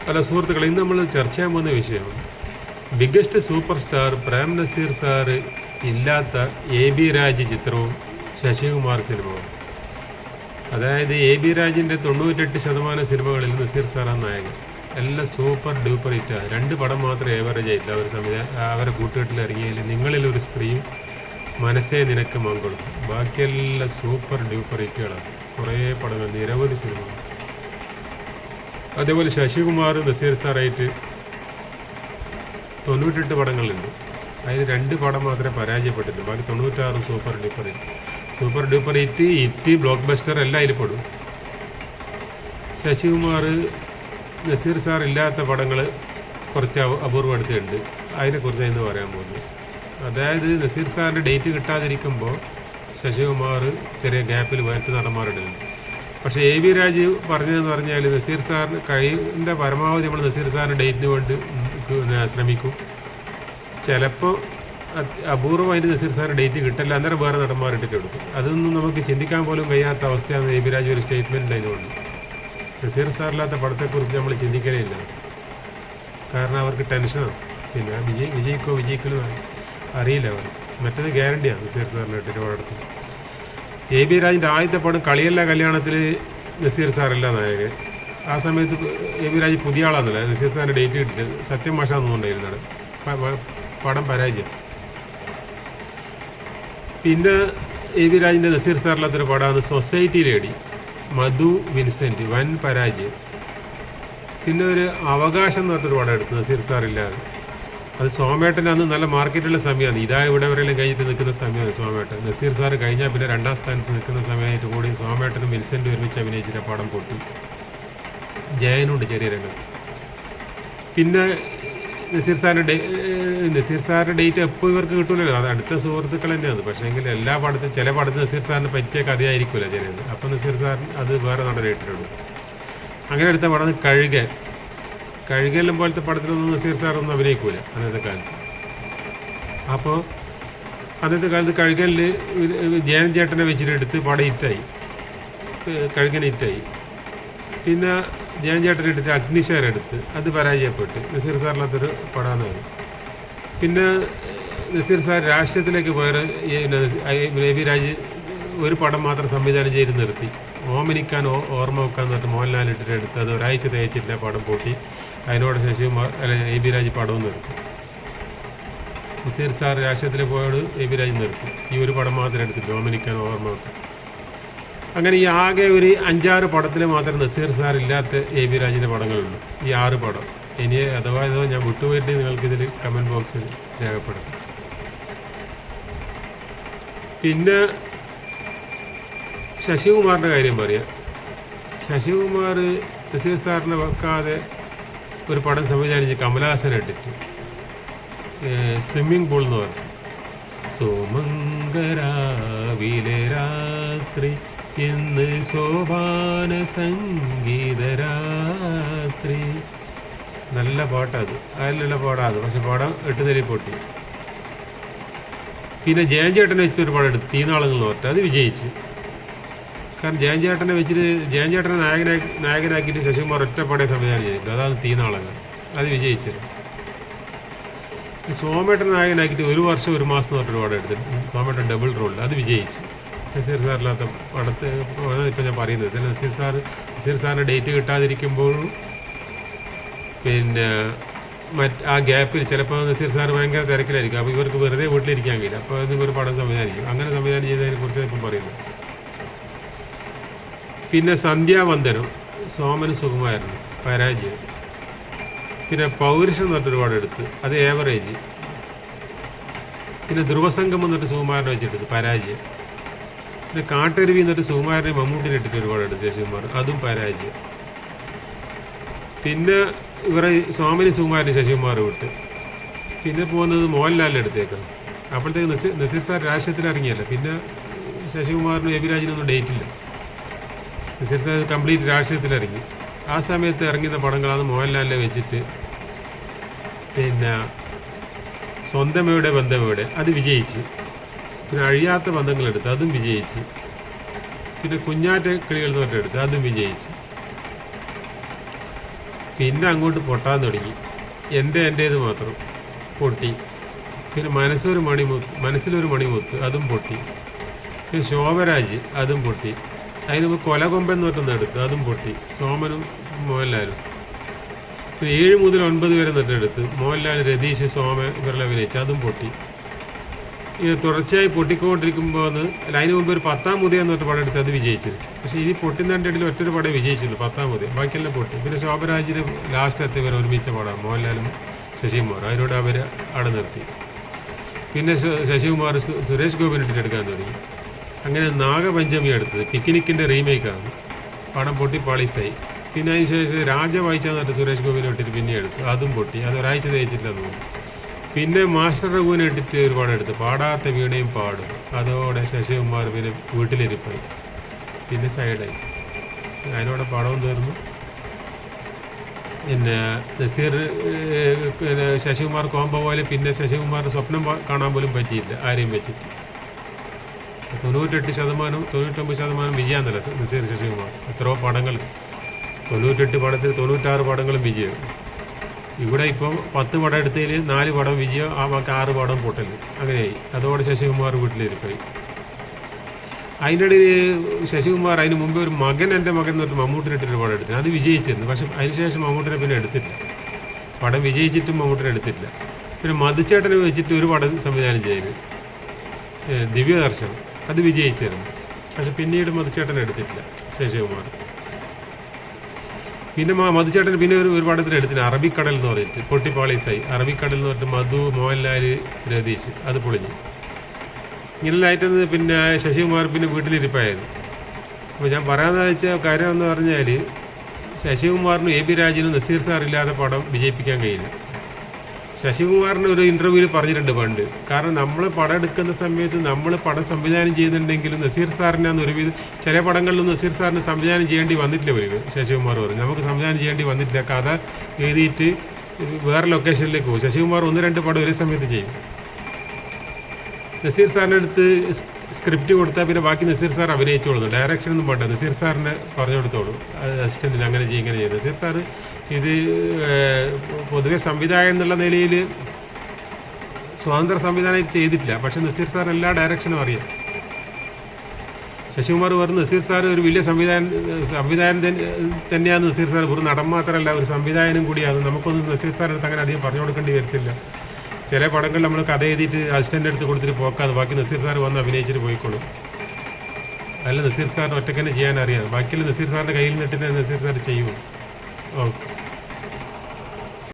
അല്ല സുഹൃത്തുക്കളെ, ഇന്ന് നമ്മൾ ചർച്ച ചെയ്യാൻ പോകുന്ന വിഷയം biggest super star Prem Nazir sir ഇല്ലാത്ത എ ബി രാജ് ചിത്രവും ശശികുമാർ സിനിമയും. അതായത് എ ബി രാജിൻ്റെ 98% സിനിമകളിൽ നസീർ സാറാണ് നായകൻ. എല്ലാം സൂപ്പർ ഡ്യൂപ്പർ ഹിറ്റാണ്. 2 പടം മാത്രമേ ഏവറേജ് ആയിട്ടില്ല അവരെ കൂട്ടുകെട്ടിൽ ഇറങ്ങിയതിൽ. നിങ്ങളിലൊരു സ്ത്രീയും മനസ്സേ നിനക്ക് മംഗളും. ബാക്കിയെല്ലാം സൂപ്പർ ഡ്യൂപ്പർ ഹിറ്റുകളാണ്. കുറേ പടങ്ങൾ, നിരവധി സിനിമകൾ. അതേപോലെ ശശികുമാർ നസീർ സാറായിട്ട് 98 പടങ്ങളുണ്ട്. അതിൽ 2 പടം മാത്രമേ പരാജയപ്പെട്ടിട്ടുള്ളൂ. ബാക്കി 96 super duper hit. Super duper hit block buster എല്ലാം അതിൽ പെടും. ശശികുമാർ നസീർ സാർ ഇല്ലാത്ത പടങ്ങൾ കുറച്ച് അപൂർവപ്പെടുത്തിയുണ്ട്. അതിനെക്കുറിച്ച് ഇന്ന് പറയാൻ പോകുന്നു. അതായത് നസീർ സാറിൻ്റെ ഡേറ്റ് കിട്ടാതിരിക്കുമ്പോൾ ശശികുമാർ ചെറിയ ഗ്യാപ്പിൽ വേറ്റ് നടന്മാരിടുന്നുണ്ട്. പക്ഷേ എ ബി രാജ് പറഞ്ഞതെന്ന് പറഞ്ഞാൽ നസീർ സാറിന് കഴിവിൻ്റെ പരമാവധി നമ്മൾ നസീർ സാറിൻ്റെ ഡേറ്റിന് വേണ്ടി ശ്രമിക്കും. ചിലപ്പോൾ അപൂർവമായിട്ട് നസീർ സാറിന് ഡേറ്റ് കിട്ടില്ല, അന്നേരം വേറെ നടന്മാരിട്ടിട്ട് കൊടുക്കും. അതൊന്നും നമുക്ക് ചിന്തിക്കാൻ പോലും കഴിയാത്ത അവസ്ഥയാണ് എ ബി രാജ് ഒരു സ്റ്റേറ്റ്മെൻറ്റ് അതിനുകൊണ്ട്. നസീർ സാറില്ലാത്ത പടത്തെക്കുറിച്ച് നമ്മൾ ചിന്തിക്കലേ ഇല്ല. കാരണം അവർക്ക് ടെൻഷനാണ്. പിന്നെ വിജയിക്കില്ല അറിയില്ല അവർ. മറ്റേത് ഗ്യാരണ്ടിയാണ് നസീർ സാറിന് ഇട്ടിട്ട് പടത്തിൽ. എ ബി രാജിൻ്റെ ആദ്യത്തെ പടം കളിയല്ല കല്യാണത്തിൽ നസീർ സാറല്ല നായകൻ. ആ സമയത്ത് എ ബി രാജ് പുതിയ ആളാണെന്നല്ല, നസീർ സാറിൻ്റെ ഡേറ്റ് കിട്ടിയത് സത്യം ഭാഷാന്നുണ്ടായിരുന്നത്. പടം പരാജയം. പിന്നെ എ ബി രാജിൻ്റെ നസീർ സാറില്ലാത്തൊരു പടമാണ് സൊസൈറ്റി ലേഡി, മധു വിൻസെൻറ്റ്, വൻ പരാജയം. പിന്നെ ഒരു അവകാശം എന്ന് പറഞ്ഞൊരു പടം എടുത്തു നസീർ സാറില്ലാതെ. അത് സോമേട്ടൻ അന്ന് നല്ല മാർക്കറ്റുള്ള സമയമാണ്. ഇവിടെ വരെയെല്ലാം കഴിഞ്ഞിട്ട് നിൽക്കുന്ന സമയമാണ് സോമേട്ടൻ. നസീർ സാറ് കഴിഞ്ഞാൽ പിന്നെ 2ാം സ്ഥാനത്ത് നിൽക്കുന്ന സമയമായിട്ട് കൂടി സോമേട്ടനും വിൻസെൻറ്റും ഒരുമിച്ച് അഭിനയിച്ചിട്ട് പടം പൊട്ടി. ജയനുണ്ട് ചെറിയ രംഗത്ത്. പിന്നെ നസീർ സാറിൻ്റെ ഡേറ്റ് എപ്പോൾ ഇവർക്ക് കിട്ടൂലല്ലോ. അത് അടുത്ത സുഹൃത്തുക്കൾ തന്നെയാണ്. പക്ഷേ എങ്കിൽ എല്ലാ പടത്തും ചില പടത്തിൽ നസീർ സാറിന് പറ്റിയ കഥയായിരിക്കുമല്ലോ ചെറിയത്. അപ്പോൾ നസീർ സാറിന് അത് വേറെ നടനെ ഇട്ടിട്ടുള്ളൂ. അങ്ങനെ എടുത്ത പടം കഴുകെല്ലാം പോലത്തെ പടത്തിലൊന്നും നസീർ സാറൊന്നും അഭിനയിക്കൂല അന്നത്തെ കാലത്ത്. അപ്പോൾ അന്നത്തെ കാലത്ത് കഴുകലിൽ ജയൻ ചേട്ടനെ വെച്ചിട്ട് എടുത്ത് പടം ഹിറ്റായി, കഴുകൻ ഹിറ്റായി. പിന്നെ ജയൻ ചേട്ടനെ എടുത്ത് അഗ്നിശാരെടുത്ത് അത് പരാജയപ്പെട്ട് നസീർ സാറിനകത്തൊരു പടമാണ്. പിന്നെ നസീർ സാർ രാഷ്ട്രീയത്തിലേക്ക് പോയ എ ബി രാജ് ഒരു പടം മാത്രം സംവിധാനം ചെയ്ത് നിർത്തി. ഓമനിക്കാൻ ഓർമ്മ വെക്കാൻ എന്നിട്ട് മോഹൻലാൽ ഇട്ടിട്ട് എടുത്ത് അത് ഒരാഴ്ച തേച്ചിട്ടില്ല, പടം പൊട്ടി. അതിനോട് ശശികുമാർ എ ബി രാജ് പടവും നിർത്തി. നസീർ സാർ രാഷ്ട്രീയത്തിൽ പോയോട് എ ബി രാജ് നിർത്തി. ഈ ഒരു പടം മാത്രം എടുത്തിട്ട് ഓമനിക്കാൻ ഓർമ്മ വെക്കാൻ. അങ്ങനെ ഈ ആകെ ഒരു 5-6 പടത്തിൽ മാത്രം നസീർ സാർ ഇല്ലാത്ത എ ബി രാജിൻ്റെ പടങ്ങളുള്ളൂ. ഈ 6 പടം. ഇനി അഥവാ ഞാൻ വിട്ടുപോയിട്ട് നിങ്ങൾക്കിതിൽ കമൻറ്റ് ബോക്സിൽ രേഖപ്പെടുത്തും. പിന്നെ ശശികുമാറിൻ്റെ കാര്യം പറയാം. ശശികുമാർ നസീർ സാറിനെ വെക്കാതെ ഒരു പടം സംവിധാനിച്ച് കമലഹാസനെ ഇട്ടിട്ട് സ്വിമ്മിംഗ് പൂൾ എന്ന് പറഞ്ഞു. സോമങ്കരാവിലെ രാത്രി ഇന്ന് സോപാന സംഗീതരാത്രി. നല്ല പാട്ടത്, അതിലുള്ള പാടാത്. പക്ഷെ പടം 8 നിലയിൽ പൊട്ടി. പിന്നെ ജയൻ ചേട്ടനെ വെച്ചിട്ടൊരു പടം എടുത്ത് തീനാളങ്ങൾ എന്ന് പറഞ്ഞിട്ട് അത് വിജയിച്ച്. കാരണം ജയൻ ചേട്ടനെ വെച്ചിട്ട് ജയൻ ചേട്ടനെ നായകനാക്കിയിട്ട് ശശികുമാർ ഒറ്റ പടയെ സംവിധാനം ചെയ്തിട്ടുണ്ട്. അതാണ് തീനാളങ്ങൾ. അത് വിജയിച്ചത്. സോമേട്ടൻ നായകനാക്കിയിട്ട് 1 വർഷം 1 മാസം എന്ന് പറഞ്ഞൊരു പടം എടുത്തിട്ട് സോമേട്ടൻ ഡബിൾ റോളിൽ അത് വിജയിച്ച്. നസീർ സാറില്ലാത്ത പടത്ത് ഇപ്പം ഞാൻ പറയുന്നത് നസീർ സാറിൻ്റെ ഡേറ്റ് കിട്ടാതിരിക്കുമ്പോഴും പിന്നെ ആ ഗ്യാപ്പിൽ ചിലപ്പോൾ നസീർ സാർ ഭയങ്കര തിരക്കിലായിരിക്കും. അപ്പോൾ ഇവർക്ക് വെറുതെ വീട്ടിലിരിക്കാൻ കഴിയില്ല. അപ്പോൾ ഒരു പടം സംവിധാനിക്കും. അങ്ങനെ സംവിധാനം ചെയ്തതിനെ കുറിച്ച് ഇപ്പം പറയുന്നത്. പിന്നെ സന്ധ്യാവന്ദനം, സോമനും സുകുമാരനും, പരാജയം. പിന്നെ പൗരുഷം എന്ന് പറഞ്ഞൊരു പടം എടുത്ത് അത് ഏവറേജ്. പിന്നെ ധ്രുവസംഗം എന്നിട്ട് സുകുമാരനെ വെച്ചിട്ട് പരാജയം. പിന്നെ കാട്ടരുവി എന്നിട്ട് സുകുമാരനെ മമ്മൂട്ടിനെ ഇട്ടിട്ട് ഒരു പടം എടുത്ത് ശശികുമാർ, അതും പരാജയം. പിന്നെ ഇവരെ സോമനും സുകുമാരനും ശശികുമാർ വിട്ട്. പിന്നെ പോകുന്നത് മോഹൻലാലിൻ്റെ അടുത്തേക്കാണ്. അപ്പോഴത്തേക്ക് നസീർ സാർ രാഷ്ട്രീയത്തിൽ ഇറങ്ങിയല്ല. പിന്നെ ശശികുമാറിനും എ ബി രാജിനൊന്നും ഡേറ്റില്ല. നസീർ സാർ കംപ്ലീറ്റ് രാഷ്ട്രീയത്തിലിറങ്ങി. ആ സമയത്ത് ഇറങ്ങുന്ന പടങ്ങളാണ് മോഹൻലാലിനെ വെച്ചിട്ട്. പിന്നെ സ്വന്തമയുടെ ബന്ധമയുടെ അത് വിജയിച്ച്. പിന്നെ അഴിയാത്ത ബന്ധങ്ങളെടുത്ത് അതും വിജയിച്ച്. പിന്നെ കുഞ്ഞാറ്റ കിളികൾ എന്ന് പറഞ്ഞെടുത്ത് അതും വിജയിച്ച്. പിന്നെ അങ്ങോട്ട് പൊട്ടാൻ തുടങ്ങി. എൻ്റേത് മാത്രം പൊട്ടി. പിന്നെ മനസ്സിലൊരു മണിമുത്ത് അതും പൊട്ടി. പിന്നെ ശോഭരാജ് അതും പൊട്ടി. അതിന് മുമ്പ് കൊലകൊമ്പെന്ന് പറഞ്ഞൊന്ന് എടുത്തു, അതും പൊട്ടി. സോമനും മോഹൻലാലും. പിന്നെ 7 മുതൽ 9 വരെ നെട്ടെടുത്ത് മോഹൻലാൽ, രതീഷ്, സോമൻ ഇവരെല്ലാം അഭിനയിച്ചു, അതും പൊട്ടി. ഇത് തുടർച്ചയായി പൊട്ടിക്കൊണ്ടിരിക്കുമ്പോൾ അതിന് മുമ്പ് ഒരു 10-ാം മുതി എന്ന് പറഞ്ഞ പടം എടുത്ത് അത് വിജയിച്ചത്. പക്ഷേ ഈ പൊട്ടുന്നതിൻ്റെ ഇടയിൽ ഒറ്റൊരു പടം വിജയിച്ചുള്ളൂ, 10-ാം മുതി, ബാക്കിയെല്ലാം പൊട്ടി. പിന്നെ ശോഭരാജിന് ലാസ്റ്റ് എത്തിയവർ ഒരുമിച്ച പടമാണ് മോഹൻലാലും ശശികുമാർ, അവരോട് അവർ അവിടെ നിർത്തി. പിന്നെ ശശികുമാർ സുരേഷ് ഗോപിനെ ഇട്ടിട്ടെടുക്കാൻ തുടങ്ങി. അങ്ങനെ നാഗപഞ്ചമി എടുത്തത് പിക്നിക്കിൻ്റെ റീമേക്കാണ്. പടം പൊട്ടി പാളീസായി. പിന്നെ അതിന് ശേഷം രാജവായിച്ചെന്ന് പറഞ്ഞിട്ട് സുരേഷ് ഗോപിനെ ഇട്ടിട്ട് പിന്നെ എടുത്തു, അതും പൊട്ടി. അത് ഒരാഴ്ച തേച്ചില്ലെന്ന് തോന്നുന്നു. പിന്നെ മാസ്റ്റർ രഘുവിനെ ഇട്ടിട്ട് ഒരു പടം എടുത്തു, പാടാത്ത വീണയും പാടും. അതോടെ ശശികുമാർ പിന്നെ വീട്ടിലിരിപ്പായി, പിന്നെ സൈഡായി. അതിനോടെ പടവും തീർന്നു. പിന്നെ നസീർ ശശികുമാർ കോംബോ പോലെ പിന്നെ ശശികുമാറിന് സ്വപ്നം കാണാൻ പോലും പറ്റിയില്ല ആരെയും വെച്ചിട്ട്. 98% വിജയാന്നല്ല നസീർ ശശികുമാർ. എത്രയോ പടങ്ങൾ, 98 പടത്തിൽ 96 പടങ്ങളും വിജയം. ഇവിടെ ഇപ്പോൾ 10 പടം എടുത്തതിൽ 4 പടം വിജയം, ആ ബാക്കി 6 പടം പൊട്ടൽ, അങ്ങനെയായി. അതോടെ ശശികുമാർ വീട്ടിലിരിപ്പായി. അതിൻ്റെ ഇടയിൽ ശശികുമാർ അതിന് മുമ്പ് ഒരു എൻ്റെ മകൻ എന്ന് പറഞ്ഞിട്ട് മമ്മൂട്ടിനിട്ടൊരു പടം എടുത്തു, അത് വിജയിച്ചിരുന്നു. പക്ഷെ അതിനുശേഷം മമ്മൂട്ടിനെ പിന്നെ എടുത്തില്ല. പടം വിജയിച്ചിട്ടും മമ്മൂട്ടിനെ എടുത്തില്ല. പിന്നെ മധുച്ചേട്ടനെ വെച്ചിട്ട് ഒരു പടം സംവിധാനം ചെയ്തു, ദിവ്യദർശനം, അത് വിജയിച്ചിരുന്നു. പക്ഷെ പിന്നീട് മധുച്ചേട്ടനെ എടുത്തിട്ടില്ല ശശികുമാർ. പിന്നെ മധുച്ചേട്ടൻ പിന്നെ ഒരു പടത്തിൽ എടുത്തിന്, അറബിക്കടൽ എന്ന് പറഞ്ഞിട്ട് പൊട്ടിപ്പാളീസായി. അറബിക്കടൽ എന്ന് പറഞ്ഞിട്ട് മധു, മോഹൻലാൽ, രതീഷ്, അത് പൊളിഞ്ഞു. ഇങ്ങനെയായിട്ടത്. പിന്നെ ശശികുമാർ പിന്നെ വീട്ടിലിരിപ്പായത്. അപ്പോൾ ഞാൻ പറയാമെന്ന് വെച്ചാൽ കാര്യം എന്ന് പറഞ്ഞാൽ ശശികുമാറിനും എ ബി രാജനും നസീർ സാർ ഇല്ലാതെ പടം വിജയിപ്പിക്കാൻ കഴിയില്ല. ശശികുമാറിന് ഒരു ഇൻ്റർവ്യൂവിൽ പറഞ്ഞിട്ടുണ്ട് പണ്ട്. കാരണം നമ്മൾ പടം എടുക്കുന്ന സമയത്ത് നമ്മൾ പടം സംവിധാനം ചെയ്യുന്നുണ്ടെങ്കിലും നസീർ സാറിനാണ് ഒരുവിധം ചില പടങ്ങളിലും നസീർ സാറിന് സംവിധാനം ചെയ്യേണ്ടി വന്നിട്ടില്ല. ഒരു ശശികുമാർ പറഞ്ഞു നമുക്ക് സംവിധാനം ചെയ്യേണ്ടി വന്നിട്ടില്ല, കഥ എഴുതിയിട്ട് വേറെ ലൊക്കേഷനിലേക്ക് പോകും. ശശികുമാർ 1-2 പടം ഒരേ സമയത്ത് ചെയ്യും. നസീർ സാറിൻ്റെ അടുത്ത് സ്ക്രിപ്റ്റ് കൊടുത്താൽ പിന്നെ ബാക്കി നസീർ സാർ അഭിനയിച്ചോളുന്നു. ഡയറക്ഷനൊന്നും വേണ്ട, നസീർ സാറിന് പറഞ്ഞു കൊടുത്തോളൂ അസിസ്റ്റൻറ്റിന് അങ്ങനെ ചെയ്യും ഇങ്ങനെ ചെയ്യും. നസീർ സാർ ഇത് പൊതുവെ സംവിധായകൻ എന്നുള്ള നിലയിൽ സ്വതന്ത്ര സംവിധാനം ചെയ്തിട്ടില്ല. പക്ഷേ നസീർ സാർ എല്ലാ ഡയറക്ഷനും അറിയാം. ശശികുമാർ പറഞ്ഞു നസീർ സാർ ഒരു വലിയ സംവിധായകൻ തന്നെയാണ്. നസീർ സാർ ഒരു നടൻ മാത്രമല്ല, ഒരു സംവിധായകനും കൂടിയാണ്. നമുക്കൊന്നും നസീർ സാറിനടുത്ത് അങ്ങനെ അധികം പറഞ്ഞു കൊടുക്കേണ്ടി വരത്തില്ല. ചില പടങ്ങൾ നമ്മൾ കഥ എഴുതിയിട്ട് അസിസ്റ്റൻ്റ് അടുത്ത് കൊടുത്തിട്ട് പോക്കാതെ ബാക്കി നസീർ സാർ വന്ന് അഭിനയിച്ചിട്ട് പോയിക്കോളും. അല്ല നസീർ സാറിന് ഒറ്റയ്ക്ക് തന്നെ ചെയ്യാൻ അറിയാം. ബാക്കിയുള്ള നസീർ സാറിൻ്റെ കയ്യിൽ നിന്നിട്ട് നസീർ സാർ ചെയ്യും. ഓക്കെ.